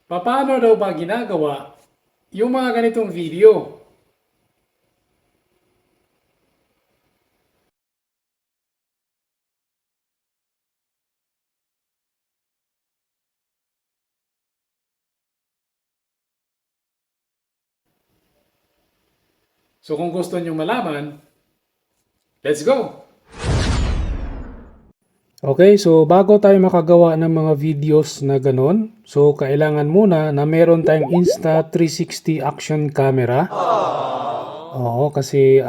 Paano daw ba ginagawa yung mga ganitong video? So kung gusto nyo malaman, let's go! Okay, so bago tayo makagawa ng mga videos na ganon, so kailangan muna na meron tayong Insta360 action camera. Oo, kasi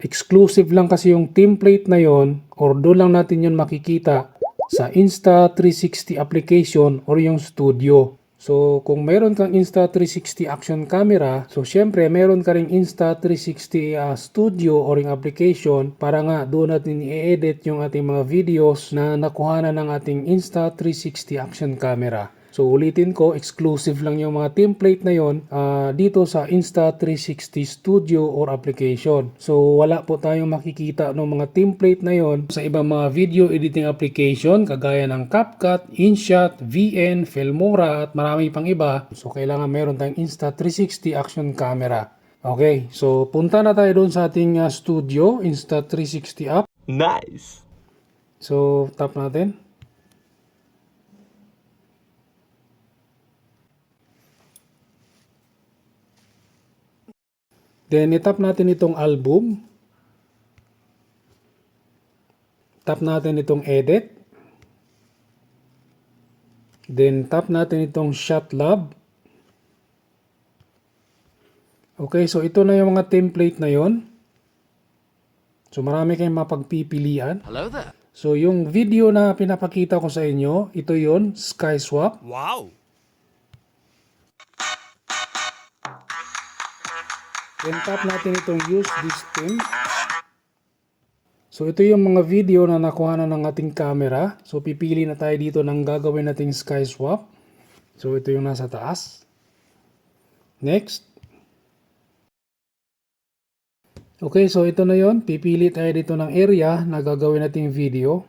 exclusive lang kasi yung template na yon, or doon lang natin yun makikita sa Insta360 application or yung studio. So kung meron kang Insta360 action camera, so syempre meron ka ring Insta360 studio or yung application para nga doon natin i-edit yung ating mga videos na nakuhanan ng ating Insta360 action camera. So ulitin ko, exclusive lang yung mga template na yon dito sa Insta360 Studio or application. So wala po tayong makikita ng mga template na yon sa ibang mga video editing application kagaya ng CapCut, InShot, VN, Filmora at marami pang iba. So kailangan meron tayong Insta360 action camera. Okay, so punta na tayo doon sa ating studio, Insta360 app. Nice! So tap natin. Then, itap natin itong album. Tap natin itong edit. Then, tap natin itong shot lab. Okay, so ito na yung mga template na yon. So, marami kayong mapagpipilian. Hello there. So, yung video na pinapakita ko sa inyo, ito yon, SkySwap. Wow! Then, tap natin itong use this theme. So ito yung mga video na nakuha na ng ating camera. So pipili na tayo dito ng gagawin nating SkySwap. So ito yung nasa taas. Next. Okay, so ito na yon. Pipili tayo dito ng area na gagawin nating video.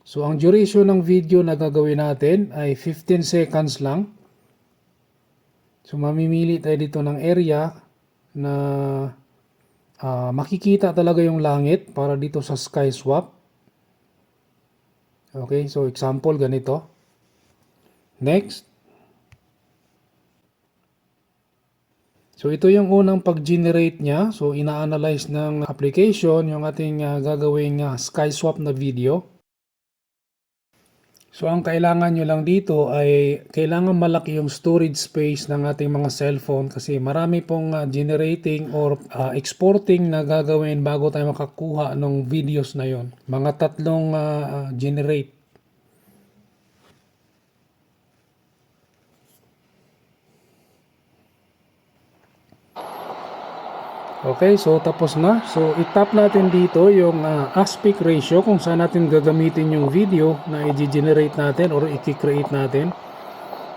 So ang duration ng video na gagawin natin ay 15 seconds lang. So mamimili tayo dito ng area na makikita talaga yung langit para dito sa SkySwap. Okay, so example ganito. Next. So ito yung unang pag-generate niya. So ina-analyze ng application yung ating gagawing SkySwap na video. So ang kailangan nyo lang dito ay kailangan malaki yung storage space ng ating mga cellphone kasi marami pong generating or exporting na gagawin bago tayo makakuha ng videos na yon. Mga tatlong generate. Okay, so tapos na. So itap natin dito yung aspect ratio kung saan natin gagamitin yung video na i-generate natin or i-create natin.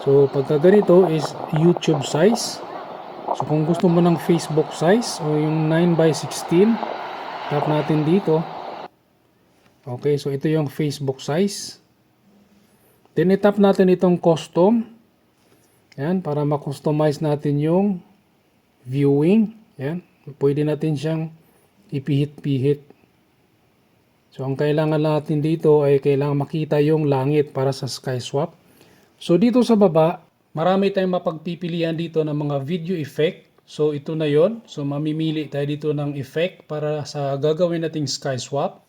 So pagka ganito is YouTube size. So kung gusto mo ng Facebook size o yung 9:16, tap natin dito. Okay, so ito yung Facebook size. Then itap natin itong custom. Yan, para ma-customize natin yung viewing. Yan. Pwede natin siyang ipihit-pihit. So ang kailangan natin dito ay kailangan makita yung langit para sa SkySwap. So dito sa baba, marami tayong mapagpipilian dito ng mga video effect. So ito na yon. So mamimili tayo dito ng effect para sa gagawin nating SkySwap.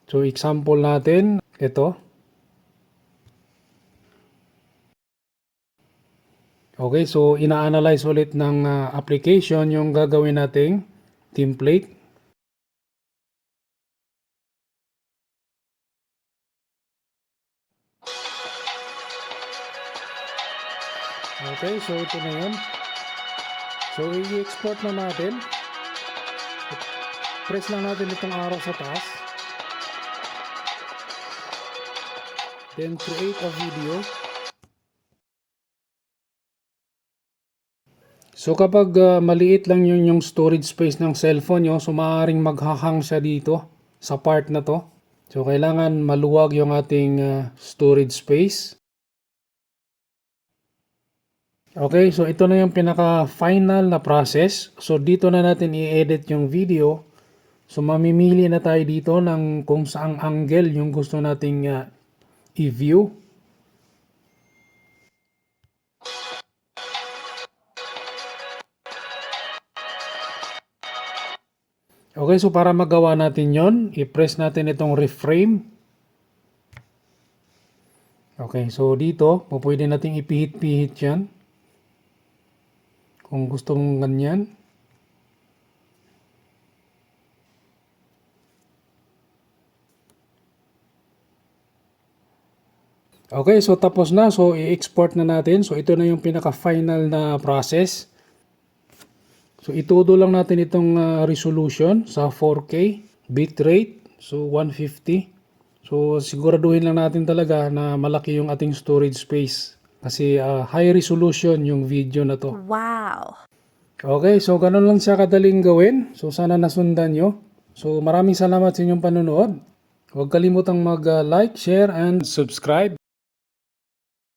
So example natin, ito. Okay, so ina-analyze ulit ng application yung gagawin nating template. Okay, so ito na yun. So i-export na natin. Press lang natin itong arrow sa taas. Then create a video. So kapag maliit lang yung storage space ng cellphone nyo, so maaaring maghahang siya dito sa part na to. So kailangan maluwag yung ating storage space. Okay, so ito na yung pinaka-final na process. So dito na natin i-edit yung video. So mamimili na tayo dito ng kung saang angle yung gusto nating i-view. Okay, so para magawa natin yon, i-press natin itong reframe. Okay, so dito, pwede nating ipihit-pihit yan. Kung gusto mong ganyan. Okay, so tapos na. So i-export na natin. So ito na yung pinaka-final na process. So itudo lang natin itong resolution sa 4K, bitrate, so 150. So siguraduhin lang natin talaga na malaki yung ating storage space. Kasi high resolution yung video na to. Wow! Okay, so ganun lang siya kadaling gawin. So sana nasundan nyo. So maraming salamat sa inyong panunood. Huwag kalimutang mag-like, share, and subscribe.